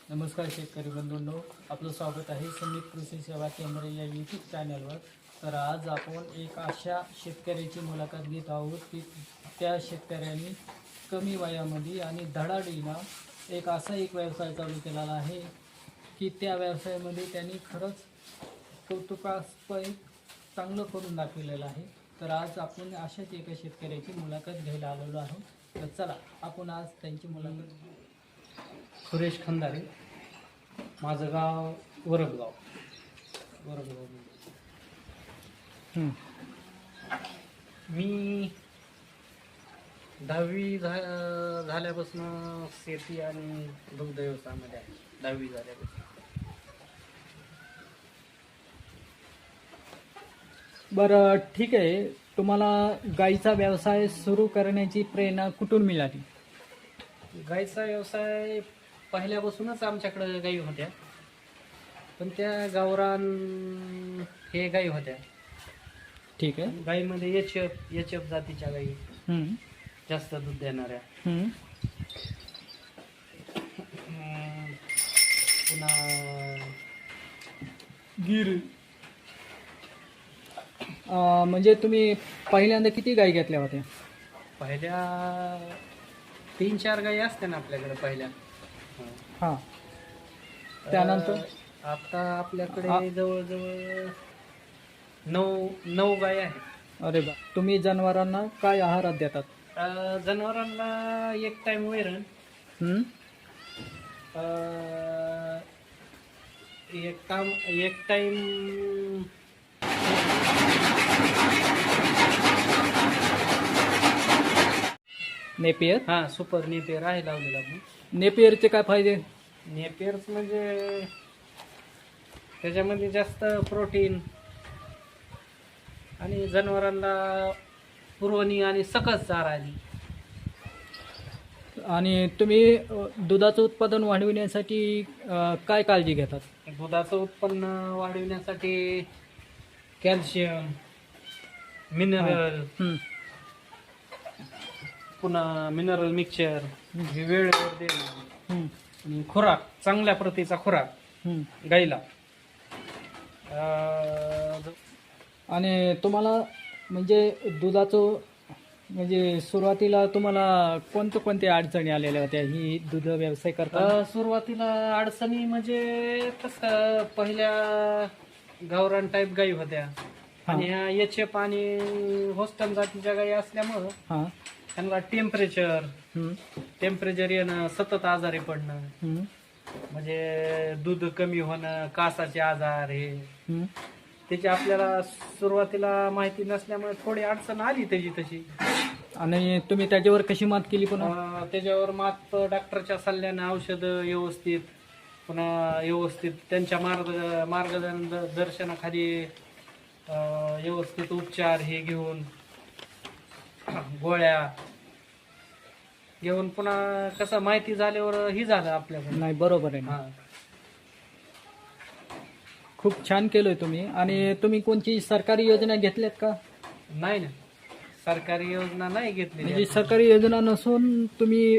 नमस्कार शेतकरी बंधूंनो, आपलं स्वागत आहे समीप कृषी सेवा केंद्र या यूट्यूब चॅनलवर. तर आज आपण एक अशा शेतकऱ्याची मुलाखत घेत आहोत की त्या शेतकऱ्यांनी कमी वयामध्ये आणि धडाडीनं एक व्यवसाय चालू केलेला आहे की त्या व्यवसायामध्ये त्यांनी खरंच कौतुकास्पद चांगलं करून दाखवलेलं आहे. तर आज आपण अशाच एका शेतकऱ्याची मुलाखत घ्यायला आलेलो आहोत. तर चला आपण आज त्यांची मुलाखत घेऊ. सुरेश खंदारे, माझं गाव वरबगाव. मी 10वी झाल्यापासून शेती आणि दुग्ध व्यवसायामध्ये आहे. 10वी झाल्यापासून. बरं, ठीक आहे. तुम्हाला गाईचा व्यवसाय सुरू करण्याची प्रेरणा कुठून मिळाली? गाईचा व्यवसाय पहिल्यापासूनच आमच्याकडे गाई होत्या, पण त्या गावरान हे गाई होत्या. ठीक आहे. गाईमध्ये एच एफ जातीच्या गाई, जास्त दूध देणाऱ्या. पुन्हा गिर. म्हणजे तुम्ही पहिल्यांदा किती गाई घेतल्या होत्या? पहिल्या 3-4 गाई असते ना आपल्याकडे पहिल्या. हां. त्यानंतर आता आपल्याकडे जवळजवळ 9 गाई आहेत. अरे बा. तुम्ही जनावरांना काय आहारात देतात? जनावरांना एक टाइम वैरण, एक टाइम नेपियर. सुपर नेपियर आहे लावलेला. नेपियरचे काय फायदे? नेपियर्स म्हणजे त्याच्यामध्ये जास्त प्रोटीन आणि जनावरांना पुरवणी आणि सकस चारा आहे. आणि तुम्ही दुधाचं उत्पादन वाढविण्यासाठी काय काळजी घेतात? दुधाचं उत्पन्न वाढविण्यासाठी कॅल्शियम, मिनरल, पुन्हा मिनरल मिक्सचर हे वेळेवर देणं आणि खुराक, चांगल्या प्रतीचा खुराक गाईला. आणि तुम्हाला म्हणजे दुधाचं म्हणजे सुरुवातीला तुम्हाला कोणत्या अडचणी आलेल्या होत्या ही दूध व्यवसाय करता? सुरुवातीला अडचणी म्हणजे कसं, पहिल्या गावरान टाईप गाई होत्या आणि ह्या एचएफ आणि होस्टन जातीच्या गाई असल्यामुळं त्यांना टेम्परेचर येणं, सतत आजारी पडणं, म्हणजे दूध कमी होणं, कासाचे आजार, हे त्याची आपल्याला सुरुवातीला माहिती नसल्यामुळे थोडी अडचण आली त्याची तशी. आणि तुम्ही त्याच्यावर कशी मात केली? पुन्हा त्याच्यावर मात डॉक्टरच्या सल्ल्याने, औषधं व्यवस्थित, पुन्हा व्यवस्थित त्यांच्या मार्गदर्शनाखाली व्यवस्थित उपचार हे घेऊन, गोळ्या घेऊन, पुन्हा कसं माहिती झाल्यावर ही झालं आपल्याकडे. नाही, बरोबर आहे ना. खूप छान केलंय तुम्ही. आणि तुम्ही कोणती सरकारी योजना घेतल्यात का? नाही ना, सरकारी योजना नाही घेतली. म्हणजे सरकारी योजना नसून तुम्ही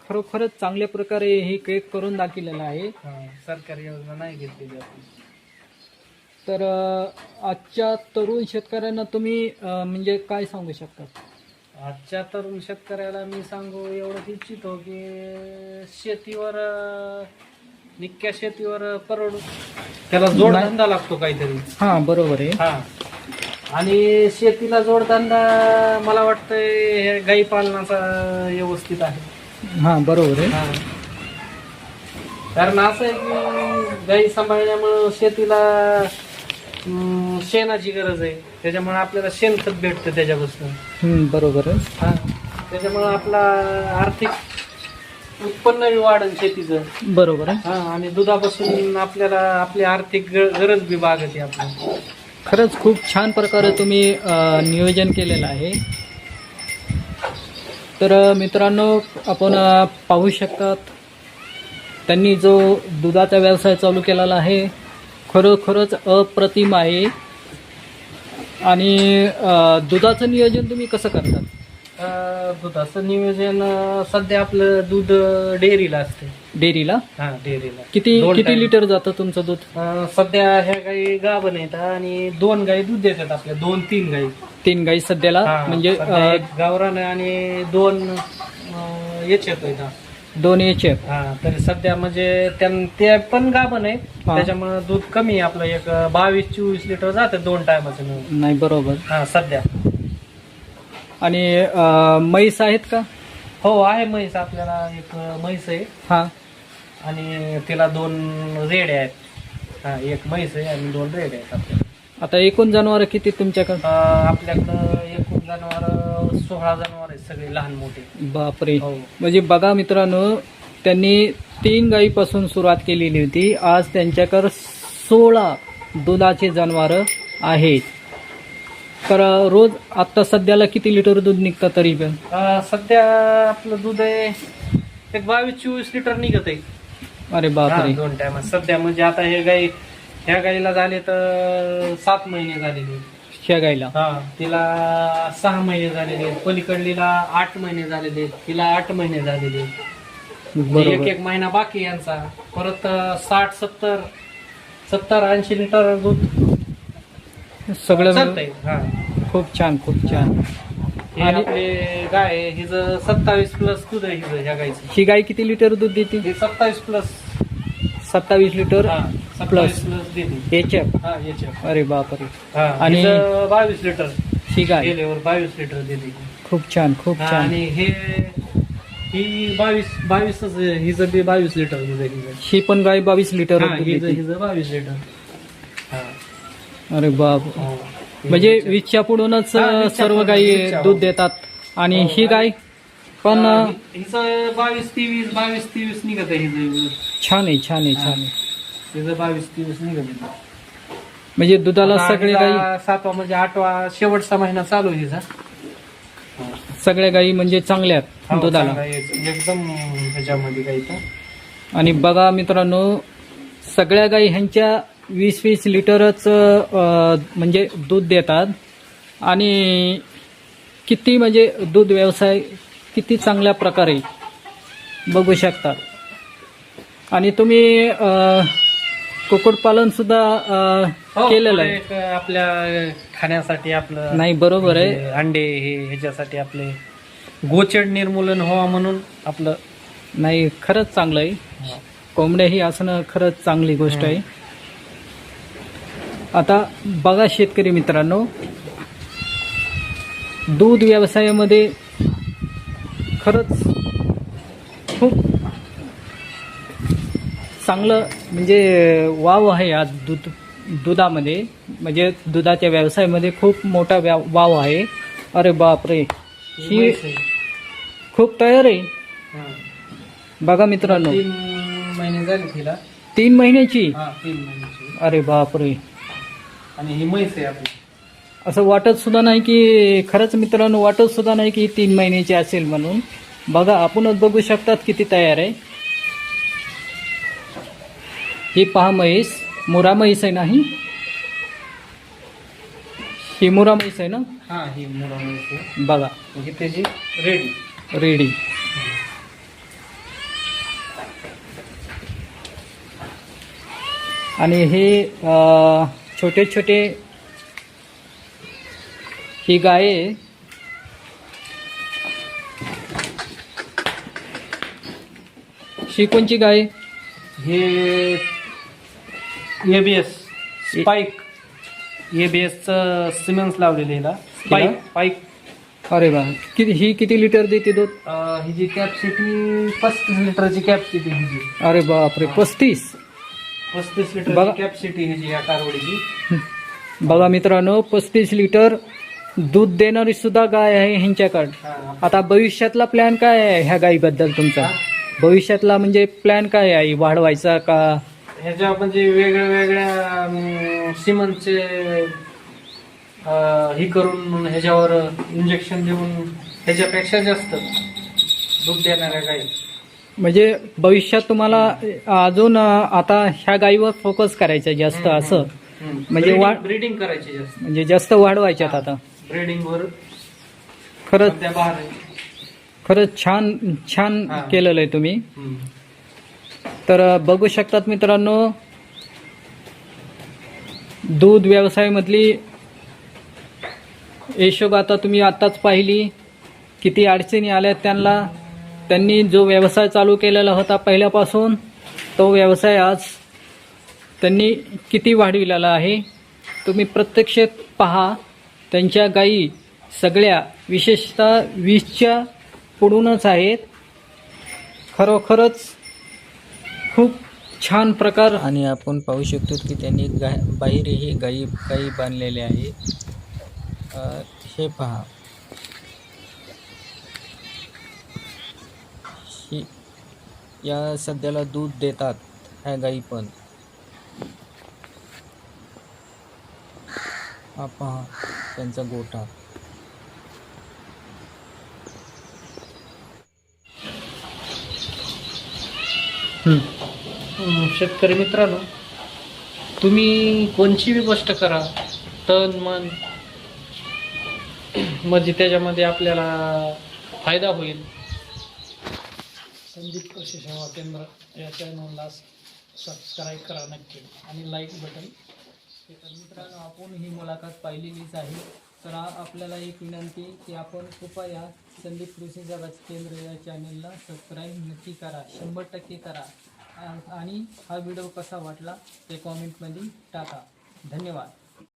खरोखरच चांगल्या प्रकारे हे केक करून दाखवलेलं आहे. सरकारी योजना नाही घेतलेली. तर आजच्या तरुण शेतकऱ्यांना तुम्ही म्हणजे काय सांगू शकता? आजच्या तरुण शेतकऱ्याला मी सांगू एवढंच इच्छितो की निक्क्या शेतीवर परवडू, त्याला जोडधंदा लागतो काहीतरी. बरोबर आहे. आणि शेतीला जोडधंदा मला वाटतंय हे गाई पालनाचा व्यवस्थित आहे. बरोबर आहे. कारण असं आहे की गाई सांभाळण्यामुळं शेतीला शेणाची गरज आहे, त्याच्यामुळे आपल्याला शेणखत भेटतं त्याच्यापासून. बरोबर आहे. त्याच्यामुळे आपला आर्थिक उत्पन्न वाढेल शेतीचं. बरोबर आहे. आणि दुधापासून आपल्याला आपली आर्थिक गरज बी भागते आपली. खरंच खूप छान प्रकारे तुम्ही नियोजन केलेलं आहे. तर मित्रांनो, आपण पाहू शकतात त्यांनी जो दुधाचा व्यवसाय चालू केलेला आहे खरोखरच अप्रतिम आहे. आणि दुधाचं नियोजन तुम्ही कसं करतात? दुधाचं नियोजन सध्या आपलं दूध डेअरीला असते. डेअरीला हा डेअरीला. किती दोन किती time. लिटर जातं तुमचं दूध? सध्या ह्या गाई गाभण आहेत आणि 2 गाई दूध देतात आपल्या, 2-3 गाई. 3 गाई सध्याला हा, म्हणजे सध्या एक गावरान आणि 2 याचे आहेत. 2 याचे. हा तरी सध्या म्हणजे ते पण गाभण आहे, हा. त्याच्यामुळे दूध कमी आहे आपलं. एक 22-24 लिटर जातं 2 टायमाचं मिळून. नाही बरोबर. हा सध्या. आणि म्हैस आहेत का? हो आहे म्हैस, आपल्याला एक म्हैस आहे हा. आणि तिला 2 रेड्या आहेत. हा एक म्हैस आहे आणि 2 रेड्या आहेत आपल्याला. आता एकूण जनावर किती तुमच्याकडे? आपल्याकडं एकूण जनावर 16 जनावर आहेत, सगळे लहान मोठे. बापरे. हो. म्हणजे बघा मित्रांनो, त्यांनी 3 गायीपासून सुरुवात केलेली होती. आज त्यांच्याकडे 16 दुधाचे जनावर आहेत. तर रोज आता सध्याला किती लिटर दूध निघतं तरी पण? सध्या आपलं दूध आहे एक 22-24 लिटर निघत आहे. अरे बापरे. 2 टायम सध्या. म्हणजे आता हे गाई, ह्या गाईला झाले तर 7 महिने झालेले. ह्या गायला हा तिला 6 महिने झालेले, पलीकडलीला 8 महिने झालेले, तिला 8 महिने झालेले. एक बरोबर. एक महिना बाकी यांचा. परत 60-70-80 लिटर दूध सगळं चालतंय. हा खूप छान खूप छान. हे आणि- आपले गाय आहे, हिचं 27 प्लस दूध आहे हिचं, ह्या गायचं. ही गाय किती लिटर दूध देते? हे 27 प्लस 27 लिटर 27 प्लस प्लस देते. याच्या. हा याच्या. अरे बापरे. आणि आणि- 22 लिटर ही गाय गेल्यावर 22 लिटर देते. खूप छान खूप हा, छान. आणि ही 22 हिचं बी 22 लिटर दूध आहे हिचं. ही पण गाय 22 लिटर हा, दूध हिचं देते. 22 लिटर. हा. अरे बाप. हो. म्हणजे 20च्या पुढूनच हा, 20च्या सर्व पुढून, गायी 20च्या. दूध देतात. आणि हो, ही गाय पण हिचं 22-23 निघत आहे हिचं. छान आहे छान आहे छान आहे. हिचं 22-23 निघत आहे. म्हणजे दुधाला आता सगळे हिला गायी 7वा म्हणजे 8वा शेवटचा महिना चालू आहे हिचा. सगळ्या गायी म्हणजे चांगल्या आहेत हो, दुधाला. चांगला आहे. एकदम ह्याच्यामध्ये गाईचं. आणि बघा मित्रांनो, सगळ्या गायी ह्यांच्या 20-20 लिटरच म्हणजे दूध देतात. आणि किती म्हणजे दूध व्यवसाय किती चांगल्या प्रकारे बघू शकता. आणि तुम्ही कुक्कुटपालन सुद्धा हो, केलेलं आहे. एक आपल्या खाण्यासाठी आपलं नाही बरोबर आहे. म्हणजे अंडे हे ह्याच्यासाठी आपले गोचड निर्मूलन व्हावं म्हणून आपलं. नाही खरंच चांगलं आहे. कोंबड्या ही असणं खरंच चांगली गोष्ट आहे. आता बघा शेतकरी मित्रांनो, दूध व्यवसायामध्ये खरंच खूप चांगलं म्हणजे वाव आहे आज दुधामध्ये. म्हणजे दुधाच्या व्यवसायामध्ये खूप मोठा वाव आहे. अरे बापरे, ही म्हैस आहे. खूप तयार आहे. हा. बघा मित्रांनो, 3 महिने झाले तिला. 3 महिन्याची. हा 3 महिन्याची. अरे बापरे. आणि ही म्हैस आहे आपली. असं वाटत सुद्धा नाही की, खरंच मित्रांनो वाटत सुद्धा नाही की 3 महिन्याची असेल म्हणून. बघा आपणच बघू शकतात किती तयार आहे. ही पहा म्हैस, मुरा म्हैस आहे नाही, ही मुरा म्हैस आहे ना. हा ही मुरा म्हैस आहे. बघा ही त्याची रेडी. रेडी. आणि हे छोटे छोटे ही गाय आहे. ही कोणची गाय? हे एबीएस स्पाइक, एबीएसचं सिमेंट्स लावलेलं हिला. स्पाइक पाईक. अरे वा. ही किती लिटर देते दूध? हिची कॅपॅसिटी 35 लिटरची कॅपॅसिटी हिची. अरे बापरे, 35. 35 बघा. लिटरची कॅपॅसिटी हिची या कारवडीची. बघा मित्रांनो, 35 लिटर दूध देणारी सुद्धा गाय आहे ह्यांच्याकडे. हा. आता भविष्यातला प्लॅन काय आहे ह्या गायीबद्दल तुमचा? भविष्यातला म्हणजे प्लॅन काय आहे? वाढवायचा का? ह्याच्या म्हणजे वेगळ्या वेगळ्या सिमेंटचे ही करून ह्याच्यावर इंजेक्शन देऊन ह्याच्यापेक्षा जास्त दूध देणाऱ्या गाई. म्हणजे भविष्यात तुम्हाला अजून आता ह्या गायीवर फोकस करायचा जास्त असं? म्हणजे ब्रीडिंग करायची जास्त. म्हणजे जास्त वाढवायच्यात आता. ब्रीडिंग वर खरंच सध्या बाहेर आहे. खरंच छान छान हा. केलेलं आहे तुम्ही. तर बघू शकतात मित्रांनो, दूध व्यवसायामधली यशोगाथा तुम्ही आत्ताच पाहिली. किती अडचणी आल्या त्यांना. त्यांनी जो व्यवसाय चालू केलेला होता पहिल्यापासून, तो व्यवसाय आज त्यांनी किती वाढविलेला आहे तुम्ही प्रत्यक्ष पहा. त्यांच्या गायी सगळ्या विशेषतः 20च्या पुढूनच आहेत. खरोखरच खूप छान प्रकार. आणि आपण पाहू शकतो की त्यांनी बाहेरही गायी बांधलेले आहेत. हे पहा, या सध्याला दूध देतात ह्या गायी पण. हा पहा त्यांचा गोठा. शेतकरी मित्रांनो, तुम्ही कोणची बी गोष्ट करा तन मन, म्हणजे त्याच्यामध्ये आपल्याला फायदा होईल. संदीप कृषी सेवा केंद्र या चॅनलला सबस्क्राईब करा नक्की आणि लाईक बटन. तर मित्रांनो, आपण ही मुलाखत पाहिलेलीच आहे. तर आपल्याला एक विनंती की आपण कृपया संदीप कृषी सेवा केंद्र या चॅनलला सबस्क्राईब नक्की करा, 100% करा. आणि हा व्हिडिओ कसा वाटला ते कॉमेंटमध्ये टाका. धन्यवाद.